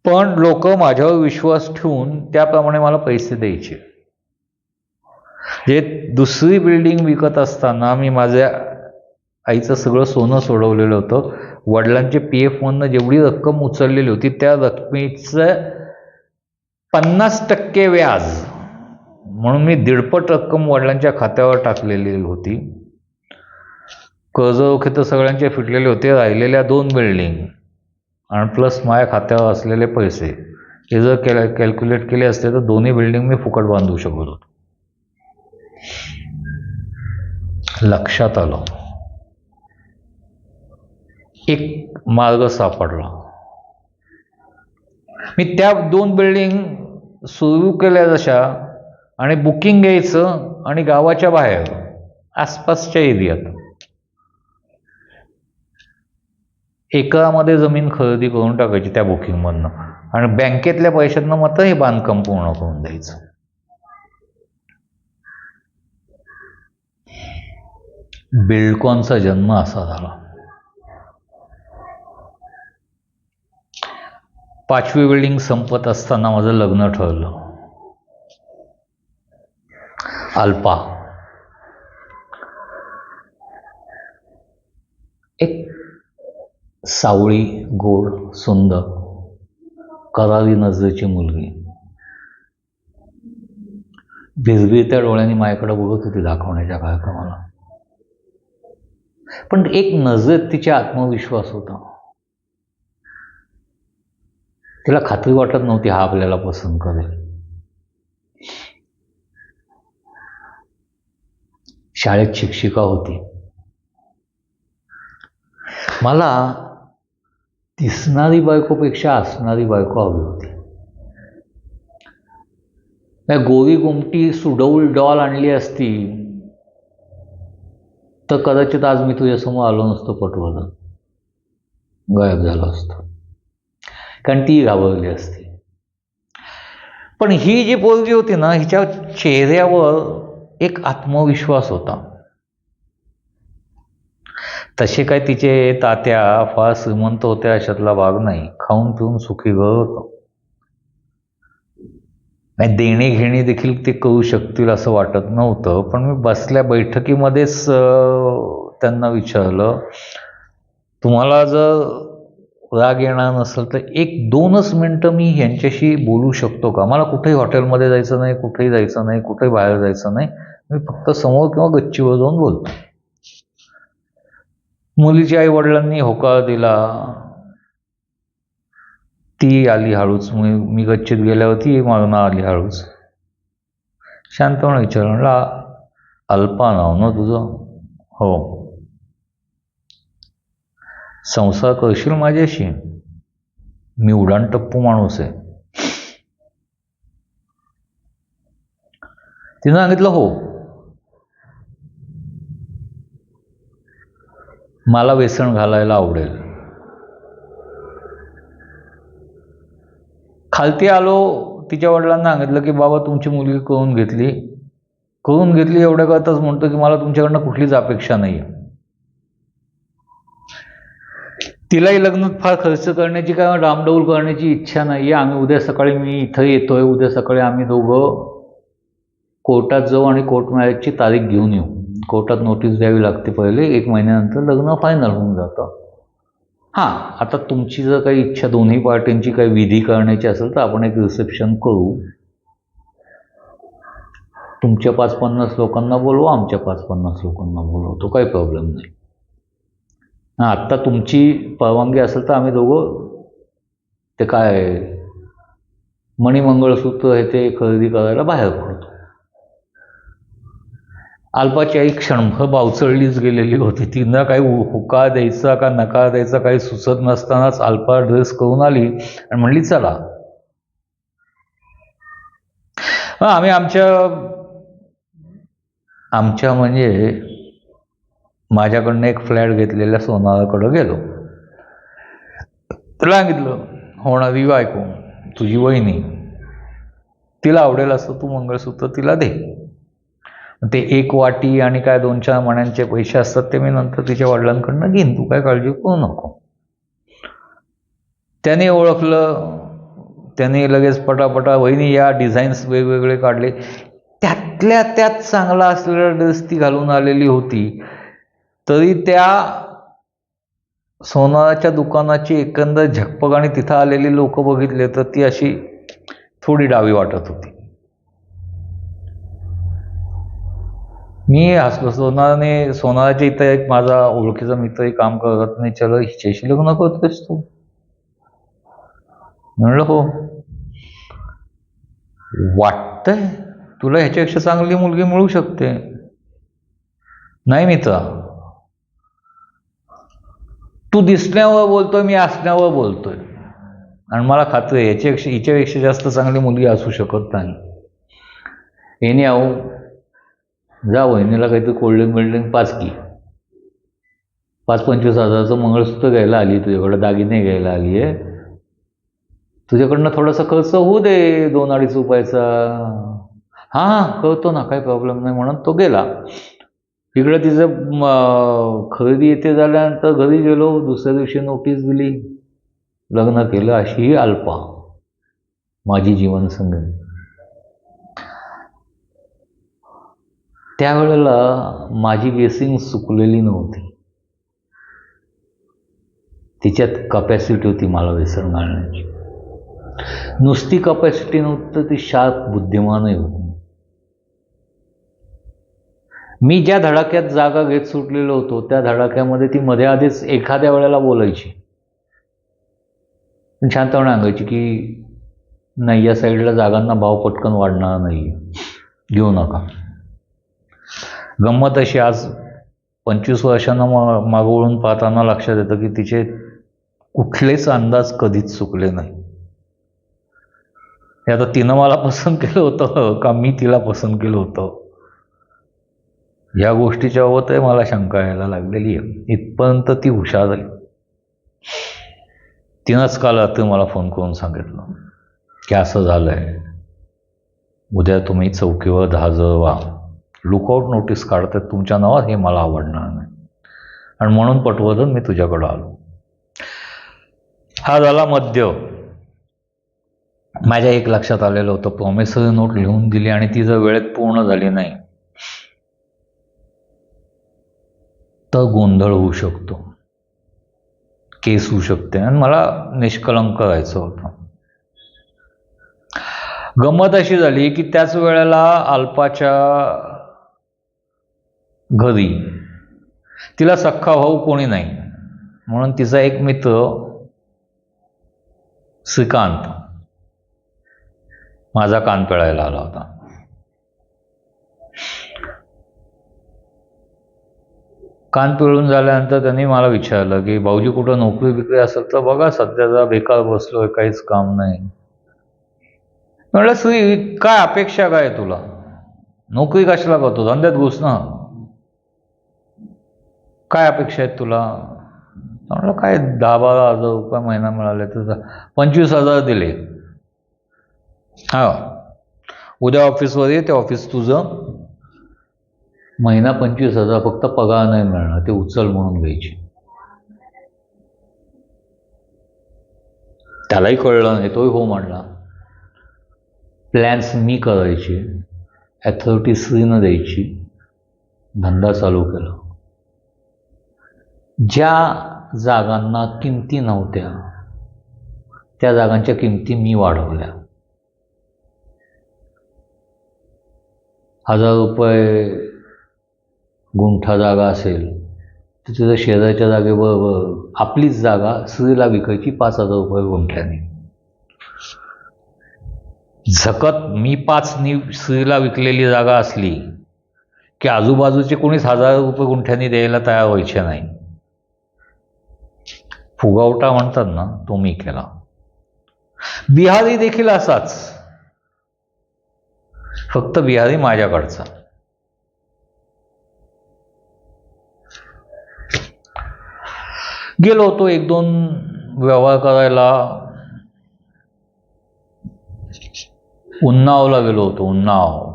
पण लोक माझ्यावर विश्वास ठेवून त्याप्रमाणे मला पैसे द्यायचे. जे दुसरी बिल्डिंग विकत असताना मी माझ्या आईचं सगळं सोनं सोडवलेलं होतं. वडिलांचे PF मधनं जेवढी रक्कम उचललेली होती त्या रकमेचं 50% व्याज म्हणून मी 1.5 रक्कम वडिलांच्या खात्यावर टाकलेली होती. कर्ज तर सगळ्यांचे फिटलेले होते. राहिलेल्या 2 बिल्डिंग आणि प्लस माझ्या खात्यावर असलेले पैसे हे जर कॅल्क्युलेट केले असते तर दोन्ही बिल्डिंग मी फुकट बांधू शकत होतो. लक्षात आलं, एक मार्ग सापडला. मी त्या 2 बिल्डिंग सुरू केल्या जशा आणि बुकिंग घ्यायचं आणि गावाच्या बाहेर आसपासच्या एरियात एकरामध्ये जमीन खरेदी करून टाकायची त्या बुकिंगमधनं आणि बँकेतल्या पैशातनं मात्र हे बांधकाम पूर्ण करून द्यायचं. बिल्डकॉनचा जन्म असा झाला. 5वी बिल्डिंग संपत असताना माझं लग्न ठरलं. अल्पा एक सावळी, गोड, सुंदर, करारी नजरेची मुलगी भिजभिजत्या डोळ्यांनी माझ्याकडे बघत होती दाखवण्याच्या कार्यक्रमाला. पण एक नजरेत तिचा आत्मविश्वास होता. तिला खात्री वाटत नव्हती हा आपल्याला पसंत करेल. शाळेत शिक्षिका होती. मला दिसणारी बायकोपेक्षा असणारी बायको हवी होती. गोरी गुमटी सुडौल डॉल आणली असती तर कदाचित आज मी तुझ्यासमोर आलो नसतो, पटवलं, गायब झालो असतो, कारण ती घाबरली असती. पण ही जी पोरगी होती ना, हिच्या चेहऱ्यावर एक आत्मविश्वास होता. तसे काय तिचे तात्या फार श्रीमंत होते अशातला भाग नाही. खाऊन पिऊन सुखी घर होतं. नाही, देणे घेणे देखील ते करू शकतील असं वाटत नव्हतं. पण मी बसल्या बैठकीमध्येच त्यांना विचारलं, तुम्हाला जर राग येणार नसेल तर 1-2च मिनटं मी यांच्याशी बोलू शकतो का? मला कुठेही हॉटेलमध्ये जायचं नाही, कुठेही जायचं नाही, कुठेही बाहेर जायचं नाही, मी फक्त समोर किंवा गच्चीवर जाऊन बोलतो. मुलीच्या आई वडिलांनी होकार दिला. ती आली हळूच. मी गच्चीत गेल्यावर ती मागणं आली हळूच. शांतपणे विचारलं, म्हणला, अल्पा नाव ना तुझं? हो. संसार करशील माझ्याशी? मी उडाणटप्पू माणूस आहे. तिनं सांगितलं, हो. मला व्यसन घालायला आवडेल. खालती आलो. तिच्या वडिलांना सांगितलं की बाबा तुमची मुलगी करून घेतली एवढ्या करताच म्हणतो की मला तुमच्याकडनं कुठलीच अपेक्षा नाही. तिलाही लग्नात फार खर्च करण्याची किंवा डामडौल करण्याची इच्छा नाही आहे. आम्ही उद्या सकाळी, मी इथं येतोय, उद्या सकाळी आम्ही दोघं कोर्टात जाऊ आणि कोर्ट मॅरेजची तारीख घेऊन येऊ. कोर्टात नोटीस द्यावी लागते पहिले. 1 महिन्यानंतर लग्न फायनल होऊन जातं. हां, आता तुमची जर काही इच्छा दोन्ही पार्टींची काही विधी करण्याची असेल तर आपण एक रिसेप्शन करू. तुमच्या 5-50 लोकांना बोलवा, आमच्या 5-50 लोकांना बोलवतो, काही प्रॉब्लेम नाही. हां, आत्ता तुमची परवानगी असेल तर आम्ही दोघं ते काय मणिमंगळसूत्र हे ते खरेदी करायला बाहेर पडतो. अल्पाची आई क्षणभर बावचळलीच गेलेली होती. तिनं काही होकार द्यायचा का नकार द्यायचा काही सुचत नसतानाच अल्पा ड्रेस करून आली आणि म्हणली, चला. आम्ही आमच्या म्हणजे माझ्याकडनं एक फ्लॅट घेतलेल्या सोनाराकडं गेलो. तिला सांगितलं, होणारी बायको तुझी वहिनी, तिला आवडेल असं तू मंगळसूत्र तिला दे. ते 1 वाटी आणि काय 2-4 मण्यांचे पैसे असतात ते मी नंतर तिच्या वडिलांकडनं घेईन, तू काय काळजी करू नको. त्याने ओळखलं, त्याने लगेच पटापटा वहिनी या डिझाईन्स वेगवेगळे काढले. त्यातल्या त्यात चांगला असलेला ड्रेस ती घालून आलेली होती, तरी त्या सोनाराच्या दुकानाची एकंदर झकपक आणि तिथं आलेली लोक बघितले तर ती अशी थोडी डावी वाटत होती. मी हसलो. सोनाराच्या इथं एक माझा ओळखीचा मित्रही काम करत नाही, चलो हिच्याशी लग्न करतोस तू? म्हणलं हो. वाटतंय तुला ह्याच्यापेक्षा चांगली मुलगी मिळू शकते. नाही मित्रा, तू दिसण्यावर बोलतोय, मी असण्यावर बोलतोय, आणि मला खात्री आहे हिच्यापेक्षा जास्त चांगली मुलगी असू शकत नाही. एनी आहो, जा वहिनीला काहीतरी कोल्ड्रिंक बिल्डिंग पाच की. 5-25 हजाराचं मंगळसूत्र घ्यायला आली, तुझ्याकडे दागिने घ्यायला आली आहे, तुझ्याकडनं थोडासा खर्च होऊ दे, 2-2.5 रुपयाचा. हां कळतो ना, काही प्रॉब्लेम नाही म्हणून तो गेला. इकडं तिचं खरेदी येथे झाल्यानंतर घरी गेलो. दुसऱ्या दिवशी नोटीस दिली, लग्न केलं. अशी ही अल्पा माझी जीवनसंगिनी. त्यावेळेला माझी गेसिंग चुकलेली नव्हती, तिच्यात कपॅसिटी होती मला व्यसन घालण्याची. नुसती कपॅसिटी नव्हती तर ती शार्प बुद्धिमानही होती. मी ज्या धडाक्यात जागा घेत सुटलेलो होतो त्या धडाक्यामध्ये ती मध्ये आधीच एखाद्या वेळेला बोलायची, शांतपणे सांगायची की नाही, या साईडला जागांना भाव पटकन वाढणार नाही, घेऊ नका. गंमत अशी, आज 25 वर्षांना मागं वळून पाहताना लक्षात येतं की तिचे कुठलेच अंदाज कधीच चुकले नाही. हे आता तिनं मला पसंत केलं होतं का मी तिला पसंत केलं होतं, या गोष्टीच्या बाबत मला शंका यायला लागलेली आहे. इथपर्यंत ती हुशार आहे. तिनंच काल रात्री मला फोन करून सांगितलं की असं झालंय, उद्या तुम्ही चौकीवर 10 हजर व्हा, लुकआउट नोटीस काढतात तुमच्या नावात, हे मला आवडणार नाही, आणि म्हणून पटवून मी तुझ्याकडं आलो. हा झाला मध्य. माझ्या एक लक्षात आलेलं होतं, प्रॉमिसरी नोट लिहून दिली आणि ती जर वेळेत पूर्ण झाली नाही तर गोंधळ होऊ शकतो, केस होऊ शकते, आणि मला निष्कलंक करायचं होतं. गंमत अशी झाली की त्याच वेळेला अल्पाच्या घरी तिला सख्खा भाऊ कोणी नाही, म्हणून तिचा एक मित्र श्रीकांत माझा कान पिळायला आला होता. कान पिळून झाल्यानंतर त्यांनी मला विचारलं की भाऊजी कुठं नोकरी बिकरी असेल तर बघा, सध्याचा बेकार बसलोय, काहीच काम नाही. म्हटलं श्री, काय अपेक्षा काय तुला, नोकरी कशाला करतो, धंद्यात घुस ना, काय अपेक्षा आहेत तुला? म्हटलं काय 10-12 हजार रुपये महिना मिळाले तर 25 हजार दिले. हा, उद्या ऑफिसवर ये, ते ऑफिस तुझं, महिना 25 हजार, फक्त पगार नाही मिळणार, ते उचल म्हणून घ्यायची. त्यालाही कळलं नाही, तोही हो म्हणला. प्लॅन्स मी करायचे, अथॉरिटी श्रीनं द्यायची, धंदा चालू केला. ज्या जागांना किमती नव्हत्या त्या जागांच्या किमती मी वाढवल्या. 1000 रुपये गुंठा जागा असेल तर तिथं शेजारच्या जागेबरोबर आपलीच जागा श्रीला विकायची 5000 रुपये गुंठ्याने. झकत मी 5नी श्रीला विकलेली जागा असली की आजूबाजूचे कोणीच 1000 रुपये गुंठ्याने द्यायला तयार व्हायचे नाही. फुगावटा म्हणतात ना, तो मी केला. बिहारी देखील असाच, फक्त बिहारी माझ्याकडचा. गेलो होतो 1-2 व्यवहार करायला. उन्नावला गेलो होतो. उन्नाव